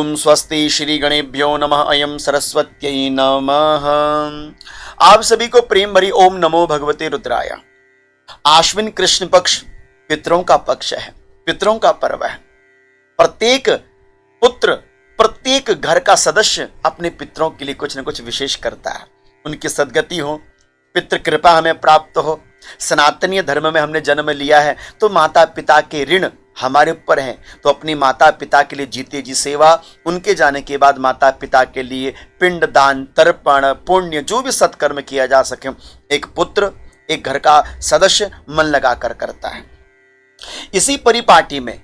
ओम स्वस्ति श्री गणेभ्यो नमः। अयम सरस्वत्यै नमः। आप सभी को प्रेम भरी ओम नमो भगवते रुद्राय। आश्विन कृष्ण पक्ष पितरों का पक्ष है, पितरों का पर्व है। प्रत्येक पुत्र, प्रत्येक घर का सदस्य अपने पितरों के लिए कुछ न कुछ विशेष करता है। उनकी सद्गति हो, पितृ कृपा हमें प्राप्त हो। सनातनीय धर्म में हमने जन्म लिया है तो माता पिता के ऋण हमारे ऊपर हैं, तो अपनी माता पिता के लिए जीते जी सेवा, उनके जाने के बाद माता पिता के लिए पिंड दान, तर्पण, पुण्य, जो भी सत्कर्म किया जा सके एक पुत्र, एक घर का सदस्य मन लगाकर करता है। इसी परिपाटी में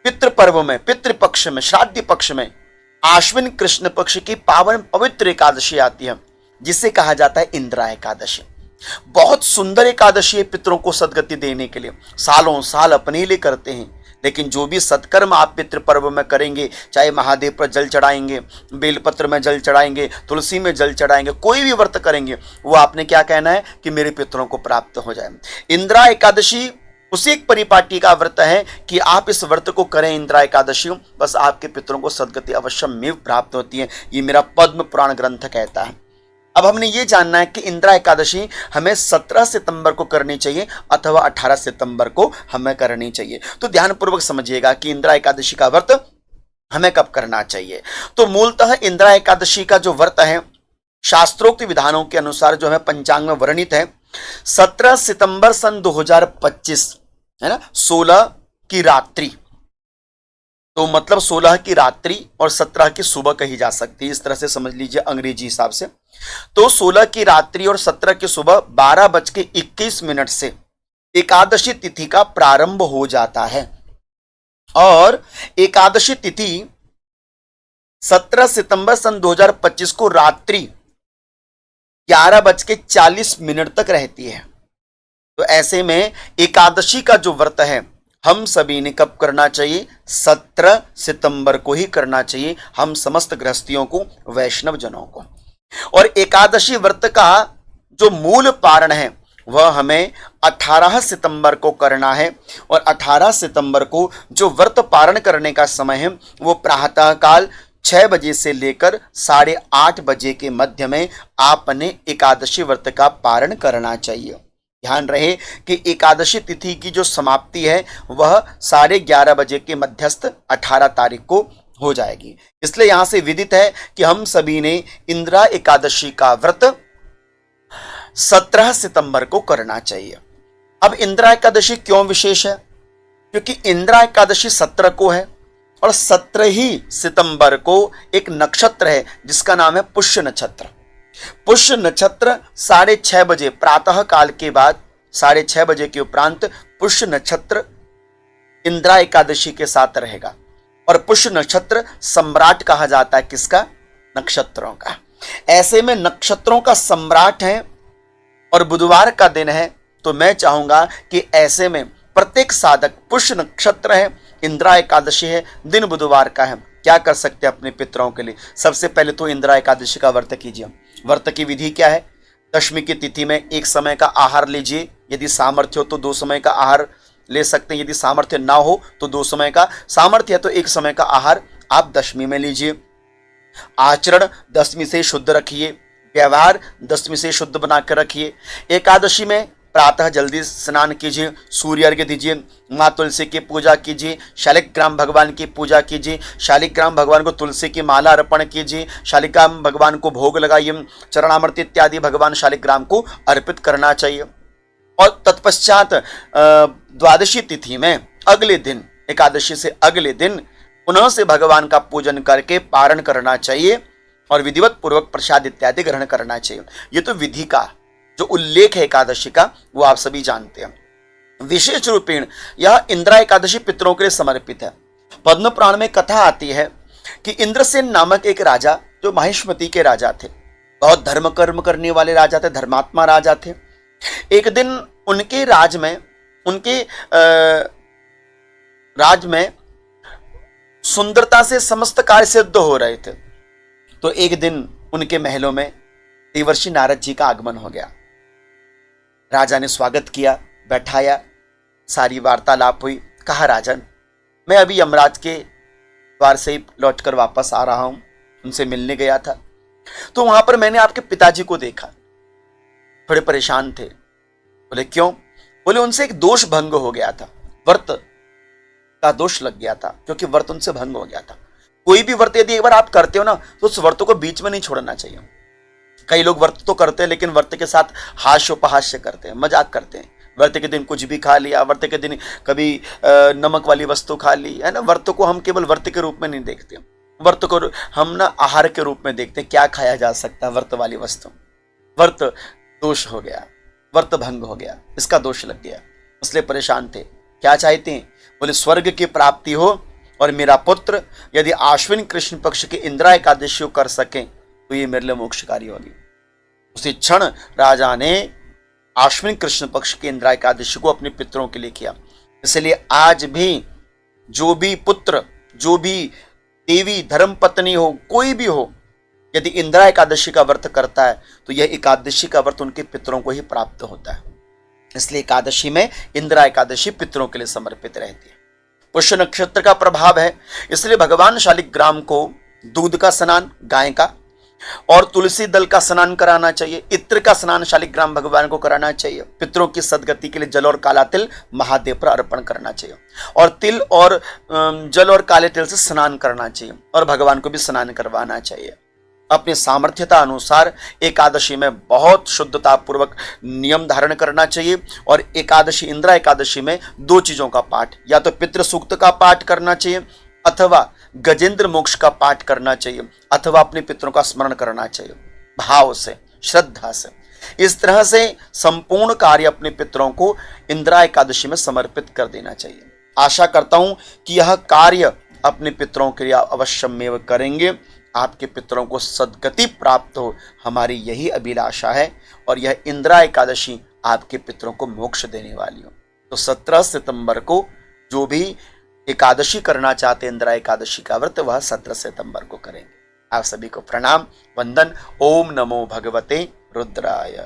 पितृ पर्व में, पितृपक्ष में, श्राद्ध पक्ष में आश्विन कृष्ण पक्ष की पावन पवित्र एकादशी आती है, जिसे कहा जाता है इंदिरा एकादशी। बहुत सुंदर एकादशी है पितरों को सदगति देने के लिए। सालों साल अपने लिए करते हैं, लेकिन जो भी सत्कर्म आप पितृ पर्व में करेंगे, चाहे महादेव पर जल चढ़ाएंगे, बेलपत्र में जल चढ़ाएंगे, तुलसी में जल चढ़ाएंगे, कोई भी व्रत करेंगे, वो आपने क्या कहना है कि मेरे पितरों को प्राप्त हो जाए। इंदिरा एकादशी उसी एक परिपाटी का व्रत है कि आप इस व्रत को करें इंदिरा एकादशी, बस आपके पितरों को सदगति अवश्य प्राप्त होती है। ये मेरा पद्म पुराण ग्रंथ कहता है। अब हमने ये जानना है कि इंदिरा एकादशी हमें 17 सितंबर को करनी चाहिए अथवा 18 सितंबर को हमें करनी चाहिए। तो ध्यानपूर्वक समझिएगा कि इंदिरा एकादशी का व्रत हमें कब करना चाहिए। तो मूलतः इंदिरा एकादशी का जो व्रत है शास्त्रोक्त विधानों के अनुसार जो हमें पंचांग में वर्णित है, 17 सितंबर सन 2025 है ना, 16 की रात्रि, तो मतलब 16 की रात्रि और 17 की सुबह कही जा सकती है, इस तरह से समझ लीजिए अंग्रेजी हिसाब से। तो 16 की रात्रि और 17 की सुबह 12:21 से एकादशी तिथि का प्रारंभ हो जाता है और एकादशी तिथि 17 सितंबर सन 2025 को रात्रि 11:40 तक रहती है। तो ऐसे में एकादशी का जो व्रत है हम सभी ने कब करना चाहिए? 17 सितंबर को ही करना चाहिए, हम समस्त गृहस्थियों को, वैष्णव जनों को। और एकादशी व्रत का जो मूल पारण है वह हमें 18 सितंबर को करना है। और 18 सितंबर को जो व्रत पारण करने का समय है वो प्रातः काल 6 बजे से लेकर 8:30 बजे के मध्य में आपने एकादशी व्रत का पारण करना चाहिए। ध्यान रहे कि एकादशी तिथि की जो समाप्ति है वह 11:30 बजे के मध्यस्थ 18 तारीख को हो जाएगी। इसलिए यहां से विदित है कि हम सभी ने इंदिरा एकादशी का व्रत 17 सितंबर को करना चाहिए। अब इंदिरा एकादशी क्यों विशेष है? क्योंकि इंदिरा एकादशी 17 को है और 17 ही सितंबर को एक नक्षत्र है जिसका नाम है पुष्य नक्षत्र। पुष्य नक्षत्र 6:30 बजे प्रातः काल के बाद 6:30 बजे के उपरांत पुष्य नक्षत्र इंदिरा एकादशी के साथ रहेगा। और पुष्य नक्षत्र सम्राट कहा जाता है किसका? नक्षत्रों का। ऐसे में नक्षत्रों का सम्राट है और बुधवार का दिन है, तो मैं चाहूंगा कि ऐसे में प्रत्येक साधक, पुष्य नक्षत्र है, इंदिरा एकादशी है, दिन बुधवार का है, क्या कर सकते हैं अपने पितरों के लिए? सबसे पहले तो इंदिरा एकादशी का व्रत कीजिए। व्रत की विधि क्या है? दशमी की तिथि में एक समय का आहार लीजिए, यदि सामर्थ्य हो तो 2 समय का आहार ले सकते हैं, यदि सामर्थ्य ना हो तो 2 समय का, सामर्थ्य है तो 1 समय का आहार आप दशमी में लीजिए। आचरण दशमी से शुद्ध रखिए, व्यवहार दशमी से शुद्ध बनाकर रखिए। एकादशी में प्रातः जल्दी स्नान कीजिए, सूर्य अर्घ्य दीजिए, माँ तुलसी की पूजा कीजिए, शालिग्राम भगवान की पूजा कीजिए, शालिग्राम भगवान को तुलसी की माला अर्पण कीजिए, शालिग्राम भगवान को भोग लगाइए, चरणामृत इत्यादि भगवान शालिग्राम को अर्पित करना चाहिए। और तत्पश्चात द्वादशी तिथि में अगले दिन, एकादशी से अगले दिन पुनः से भगवान का पूजन करके पारण करना चाहिए और विधिवत पूर्वक प्रसाद इत्यादि ग्रहण करना चाहिए। ये तो विधि का जो उल्लेख है एकादशी का वो आप सभी जानते हैं। विशेष रूपेण यह इंदिरा एकादशी पितरों के लिए समर्पित है। पद्म पुराण में कथा आती है कि इंद्रसेन नामक एक राजा, जो माहिष्मति के राजा थे, बहुत धर्म कर्म करने वाले राजा थे, धर्मात्मा राजा थे। एक दिन उनके राज में सुंदरता से समस्त कार्य सिद्ध हो रहे थे। तो एक दिन उनके महलों में देवर्षि नारद जी का आगमन हो गया। राजा ने स्वागत किया, बैठाया, सारी वार्तालाप हुई। कहा, राजन, मैं अभी यमराज के द्वार से ही लौट कर वापस आ रहा हूं, उनसे मिलने गया था, तो वहां पर मैंने आपके पिताजी को देखा, थोड़े परेशान थे। बोले क्यों? बोले उनसे एक दोष भंग हो गया था, व्रत का दोष लग गया था, क्योंकि व्रत उनसे भंग हो गया था। कोई भी व्रत यदि एक बार आप करते हो ना, तो उस व्रत को बीच में नहीं छोड़ना चाहिए। कई लोग व्रत तो करते हैं, लेकिन व्रत के साथ हास्योपहास्य करते हैं, मजाक करते हैं। व्रत के दिन कुछ भी खा लिया, व्रत के दिन कभी नमक वाली वस्तु खा ली, है ना। व्रत को हम केवल व्रत के रूप में नहीं देखते, व्रत को हम ना आहार के रूप में देखते हैं, क्या खाया जा सकता है व्रत वाली वस्तु। व्रत दोष हो गया, व्रत भंग हो गया, इसका दोष लग गया, इसलिए परेशान थे। क्या चाहते हैं? बोले स्वर्ग की प्राप्ति हो और मेरा पुत्र यदि आश्विन कृष्ण पक्ष की इंदिरा एकादशी को कर सके तो ये मेरे लिए मोक्षकारी होगी। उसी क्षण राजा ने आश्विन कृष्ण पक्ष की इंदिरा एकादशी को अपने पितरों के लिए किया। इसलिए आज भी जो भी पुत्र, जो भी देवी धर्म पत्नी हो, कोई भी हो, यदि इंदिरा एकादशी का व्रत करता है तो यह एकादशी का व्रत उनके पितरों को ही प्राप्त होता है। इसलिए एकादशी में इंदिरा एकादशी पितरों के लिए समर्पित रहती है। पुष्य नक्षत्र का प्रभाव है, इसलिए भगवान शालिग्राम को दूध का स्नान, गाय का, और तुलसी दल का स्नान कराना चाहिए। इत्र का स्नान शालिग्राम भगवान को कराना चाहिए। पितरों की सदगति के लिए जल और काला तिल महादेव पर अर्पण करना चाहिए, और तिल और जल और काले तिल से स्नान करना चाहिए, और भगवान को भी स्नान करवाना चाहिए। अपने सामर्थ्यता अनुसार एकादशी में बहुत शुद्धता पूर्वक नियम धारण करना चाहिए। और एकादशी, इंदिरा एकादशी में दो चीजों का पाठ, या तो पितृ सूक्त का पाठ करना चाहिए, अथवा गजेंद्र मोक्ष का पाठ करना चाहिए, अथवा अपने पितरों का स्मरण करना चाहिए भाव से, श्रद्धा से। इस तरह से संपूर्ण कार्य अपने पितरों को इंदिरा एकादशी में समर्पित कर देना चाहिए। आशा करता हूं कि यह कार्य अपने पितरों के लिए अवश्यमेव करेंगे, आपके पितरों को सद्गति प्राप्त हो, हमारी यही अभिलाषा है। और यह इंदिरा एकादशी आपके पितरों को मोक्ष देने वाली हो। तो 17 सितंबर को जो भी एकादशी करना चाहते हैं, इंदिरा एकादशी का व्रत, वह 17 सितंबर को करेंगे। आप सभी को प्रणाम, वंदन। ओम नमो भगवते रुद्राय।